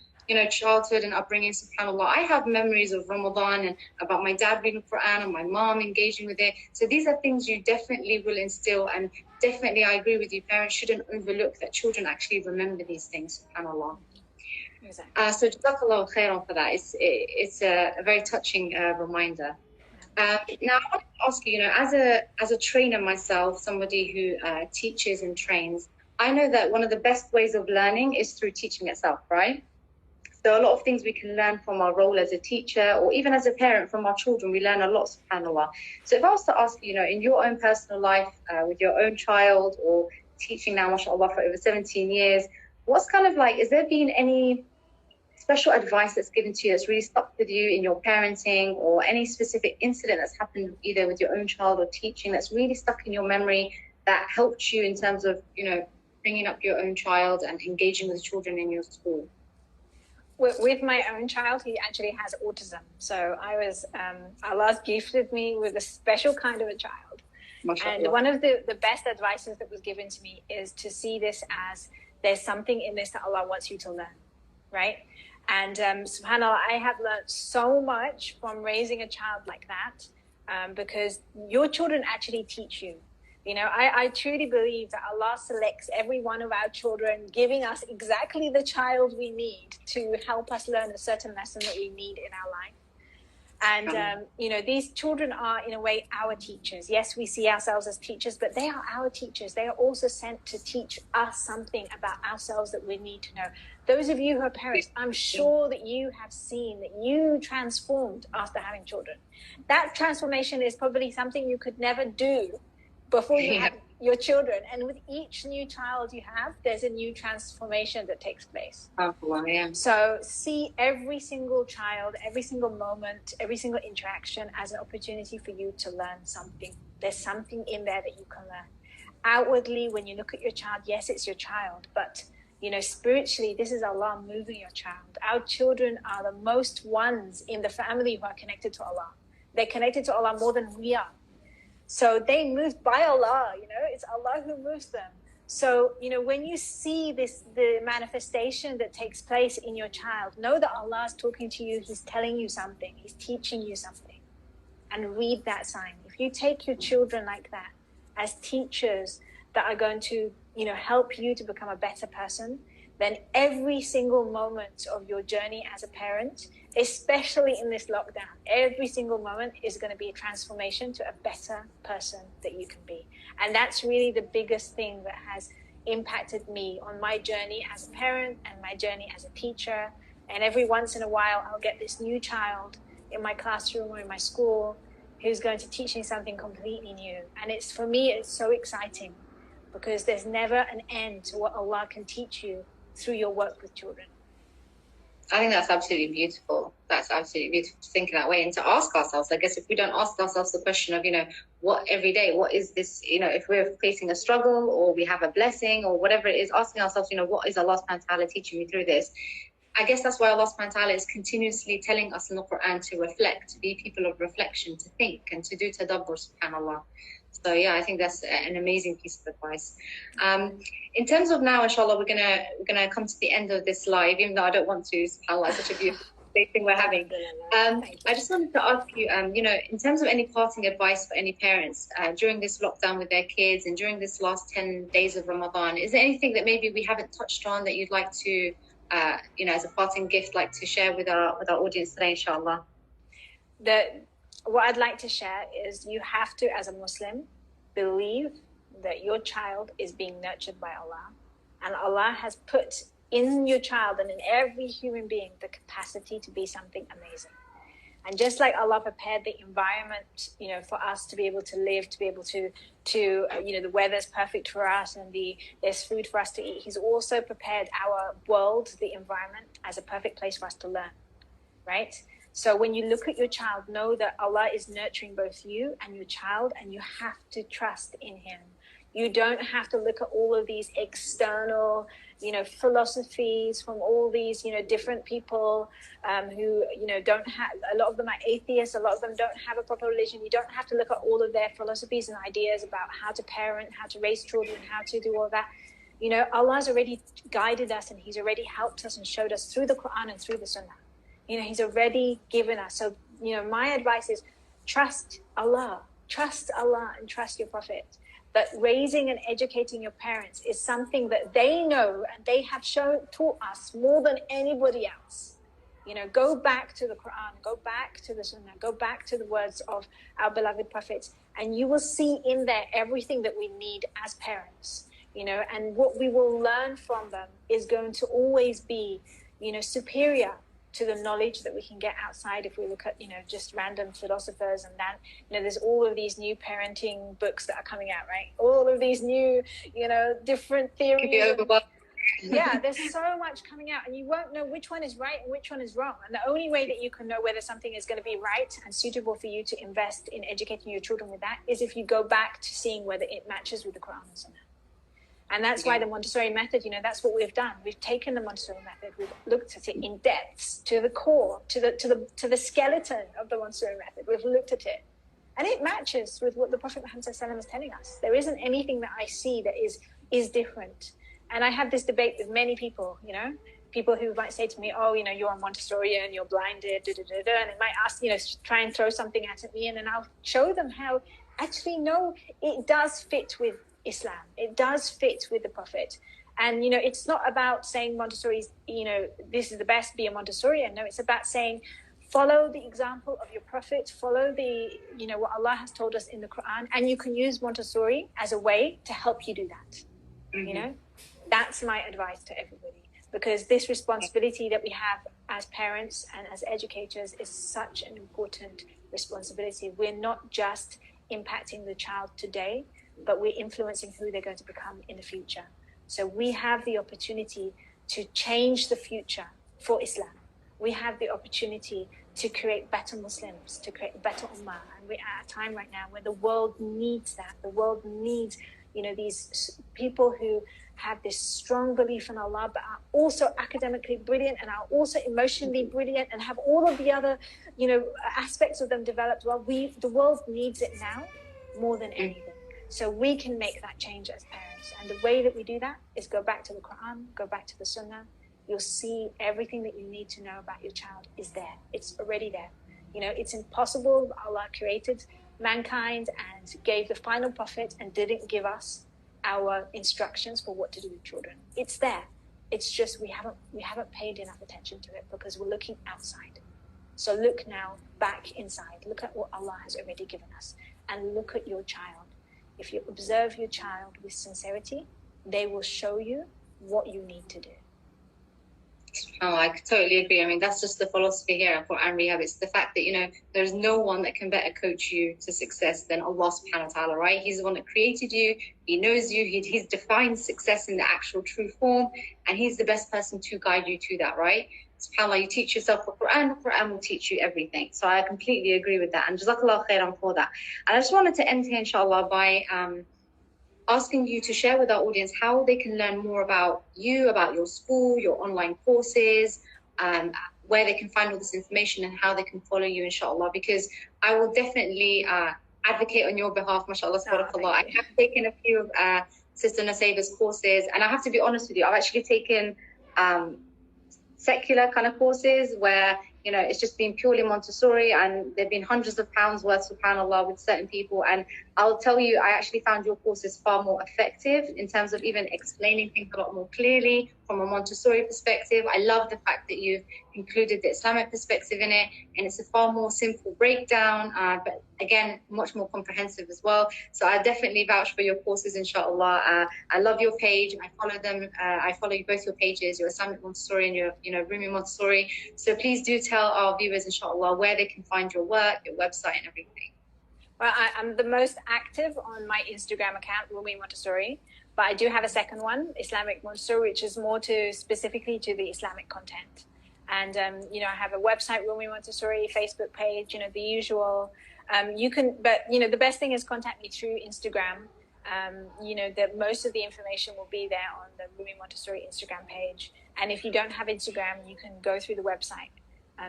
childhood and upbringing, subhanAllah, I have memories of Ramadan and about my dad reading Quran and my mom engaging with it. So these are things you definitely will instill, and definitely I agree with you, parents shouldn't overlook that children actually remember these things, subhanAllah. Exactly. So jazakallahu khairan for that. It's a very touching reminder. Now I want to ask you, as a trainer myself, somebody who teaches and trains, I know that one of the best ways of learning is through teaching itself, right? So a lot of things we can learn from our role as a teacher, or even as a parent from our children. We learn a lot, subhanAllah. So if I was to ask you, in your own personal life, with your own child, or teaching now, mashallah, for over 17 years, what's kind of like, is there been any special advice that's given to you that's really stuck with you in your parenting, or any specific incident that's happened either with your own child or teaching that's really stuck in your memory that helped you in terms of, bringing up your own child and engaging with children in your school? With my own child, he actually has autism. So Allah gifted me with a special kind of a child. Mashallah. And one of the best advices that was given to me is to see this as there's something in this that Allah wants you to learn, right? And subhanAllah, I have learned so much from raising a child like that, because your children actually teach you. You know, I truly believe that Allah selects every one of our children, giving us exactly the child we need to help us learn a certain lesson that we need in our life. And, you know, these children are, in a way, our teachers. Yes, we see ourselves as teachers, but they are our teachers. They are also sent to teach us something about ourselves that we need to know. Those of you who are parents, I'm sure that you have seen that you transformed after having children. That transformation is probably something you could never do before you had your children. And with each new child you have, there's a new transformation that takes place. So see every single child, every single moment, every single interaction as an opportunity for you to learn something. There's something in there that you can learn. Outwardly, when you look at your child, yes, it's your child, but you know, spiritually, this is Allah moving your child. Our children are the most ones in the family who are connected to Allah. They're connected to Allah more than we are. So they moved by Allah, you know, it's Allah who moves them. So, you know, when you see this, the manifestation that takes place in your child, know that Allah is talking to you. He's telling you something. He's teaching you something. And read that sign. If you take your children like that as teachers that are going to, you know, help you to become a better person, then every single moment of your journey as a parent, especially in this lockdown, every single moment is going to be a transformation to a better person that you can be. And that's really the biggest thing that has impacted me on my journey as a parent and my journey as a teacher. And every once in a while, I'll get this new child in my classroom or in my school who's going to teach me something completely new. And it's, for me, it's so exciting because there's never an end to what Allah can teach you through your work with children. I think that's absolutely beautiful. That's absolutely beautiful to think in that way and to ask ourselves. I guess if we don't ask ourselves the question of, you know, what every day, what is this, you know, if we're facing a struggle or we have a blessing or whatever it is, asking ourselves, you know, what is Allah subhanahu wa ta'ala teaching me through this? I guess that's why Allah subhanahu wa ta'ala is continuously telling us in the Quran to reflect, to be people of reflection, to think and to do tadabbur, subhanAllah. So yeah, I think that's an amazing piece of advice. In terms of now, inshallah, we're gonna come to the end of this live, even though I don't want to, subhanAllah, such a beautiful thing we're having. I just wanted to ask you, you know, in terms of any parting advice for any parents during this lockdown with their kids and during this last 10 days of Ramadan, is there anything that maybe we haven't touched on that you'd like to, you know, as a parting gift, like to share with our audience today, inshallah? What I'd like to share is you have to, as a Muslim, believe that your child is being nurtured by Allah. And Allah has put in your child and in every human being the capacity to be something amazing. And just like Allah prepared the environment, you know, for us to be able to live, to be able to you know, the weather's perfect for us and there's food for us to eat. He's also prepared our world, the environment, as a perfect place for us to learn, right? So when you look at your child, know that Allah is nurturing both you and your child, and you have to trust in Him. You don't have to look at all of these external, you know, philosophies from all these, you know, different people who, you know, don't have, a lot of them are atheists, a lot of them don't have a proper religion. You don't have to look at all of their philosophies and ideas about how to parent, how to raise children, how to do all that. You know, Allah's already guided us and He's already helped us and showed us through the Quran and through the Sunnah. You know, He's already given us. So, you know, my advice is trust Allah and trust your Prophet. But raising and educating your parents is something that they know and they have taught us more than anybody else. You know, go back to the Quran, go back to the Sunnah, go back to the words of our beloved prophets, and you will see in there everything that we need as parents. You know, and what we will learn from them is going to always be, you know, superior to the knowledge that we can get outside if we look at, you know, just random philosophers and that, you know, there's all of these new parenting books that are coming out, right? All of these new, you know, different theories. Yeah, there's so much coming out and you won't know which one is right and which one is wrong. And the only way that you can know whether something is going to be right and suitable for you to invest in educating your children with that is if you go back to seeing whether it matches with the Quran and Sunnah. And that's why the Montessori method, you know, that's what we've done. We've taken the Montessori method, we've looked at it in depths, to the core, to the skeleton of the Montessori method. We've looked at it. And it matches with what the Prophet Muhammad ﷺ is telling us. There isn't anything that I see that is different. And I have this debate with many people, you know. people who might say to me, oh, you're a Montessori and you're blinded, and they might ask, try and throw something at me, and then I'll show them how actually, no, it does fit with Islam. It does fit with the Prophet. And, it's not about saying Montessori's, this is the best, be a Montessorian. No, it's about saying, follow the example of your Prophet, follow what Allah has told us in the Quran, and you can use Montessori as a way to help you do that. Mm-hmm. That's my advice to everybody, because this responsibility that we have as parents and as educators is such an important responsibility. We're not just impacting the child today, but we're influencing who they're going to become in the future. So we have the opportunity to change the future for Islam. We have the opportunity to create better Muslims, to create a better ummah. And we're at a time right now where the world needs that. The world needs, these people who have this strong belief in Allah, but are also academically brilliant and are also emotionally brilliant and have all of the other, aspects of them developed well. The world needs it now more than anything. So we can make that change as parents. And the way that we do that is go back to the Quran, go back to the Sunnah. You'll see everything that you need to know about your child is there. It's already there. It's impossible. Allah created mankind and gave the final prophet and didn't give us our instructions for what to do with children. It's there. It's just we haven't paid enough attention to it because we're looking outside. So look now back inside. Look at what Allah has already given us and look at your child. If you observe your child with sincerity, they will show you what you need to do. Oh, I totally agree. I mean, that's just the philosophy here at Quran Rehab. It's the fact that, there's no one that can better coach you to success than Allah subhanahu wa ta'ala, right? He's the one that created you. He knows you. He's defined success in the actual true form. And he's the best person to guide you to that, right? SubhanAllah, you teach yourself the Quran will teach you everything. So I completely agree with that. And Jazakallah khairan for that. And I just wanted to end here, inshallah, by asking you to share with our audience how they can learn more about you, about your school, your online courses, where they can find all this information and how they can follow you, inshallah, because I will definitely advocate on your behalf, mashallah, tabarakallah. I have taken a few of Sister Naseba's courses, and I have to be honest with you, I've actually taken secular kind of courses where it's just been purely Montessori, and there've been hundreds of pounds worth, subhanallah, with certain people. And I'll tell you, I actually found your courses far more effective in terms of even explaining things a lot more clearly from a Montessori perspective. I love the fact that you've included the Islamic perspective in it, and it's a far more simple breakdown, but again, much more comprehensive as well. So I definitely vouch for your courses, inshallah. I love your page. I follow them. I follow you, both your pages, your Islamic Montessori and your Rumi Montessori. So please do tell our viewers, inshallah, where they can find your work, your website and everything. Well, I'm the most active on my Instagram account, Rumi Montessori, but I do have a second one, Islamic Montessori, which is more specifically to the Islamic content. And, I have a website, Rumi Montessori, Facebook page, the usual. The best thing is contact me through Instagram. That most of the information will be there on the Rumi Montessori Instagram page. And if you don't have Instagram, you can go through the website,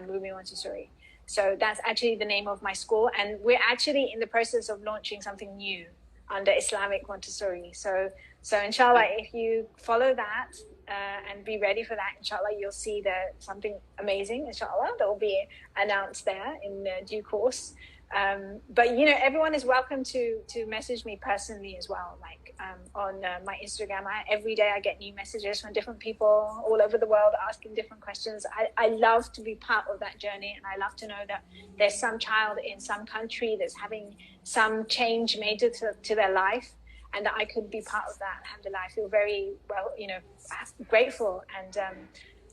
Rumi Montessori. So that's actually the name of my school. And we're actually in the process of launching something new under Islamic Montessori. So inshallah, if you follow that and be ready for that, inshallah, you'll see something amazing, inshallah, that will be announced there in due course. But everyone is welcome to message me personally as well, like on my Instagram. Every day I get new messages from different people all over the world asking different questions. I love to be part of that journey, and I love to know that there's some child in some country that's having some change made to their life, and that I could be part of that. Alhamdulillah, I feel very grateful and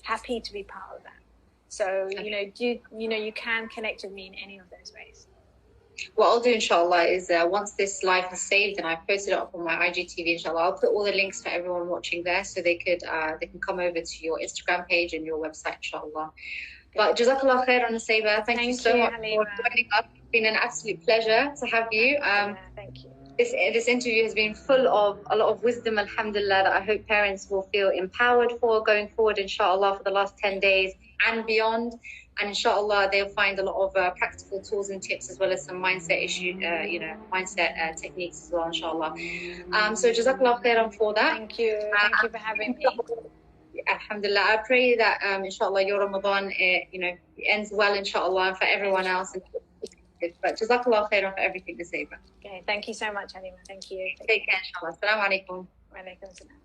happy to be part of that. So you can connect with me in any of those ways. What I'll do, inshallah, is once this live is saved and I've posted it up on my IGTV, inshallah, I'll put all the links for everyone watching there, so they can come over to your Instagram page and your website, inshallah. But Jazakallah khair, Naseba. Thank you so much for joining us. It's been an absolute pleasure to have you. Thank you. This interview has been full of a lot of wisdom, alhamdulillah, that I hope parents will feel empowered for going forward, inshallah, for the last 10 days and beyond. And inshallah, they'll find a lot of practical tools and tips, as well as some mindset mindset techniques as well, inshallah. So Jazakallah khairan for that. Thank you. Thank you for having me. Alhamdulillah, I pray that inshallah your Ramadan ends well inshallah for everyone else. But Jazakallah khairan for everything, Nusayba. Okay, thank you so much, Halimah. Thank you. Take care inshallah. Assalamu alaikum. Wa alaikum salam.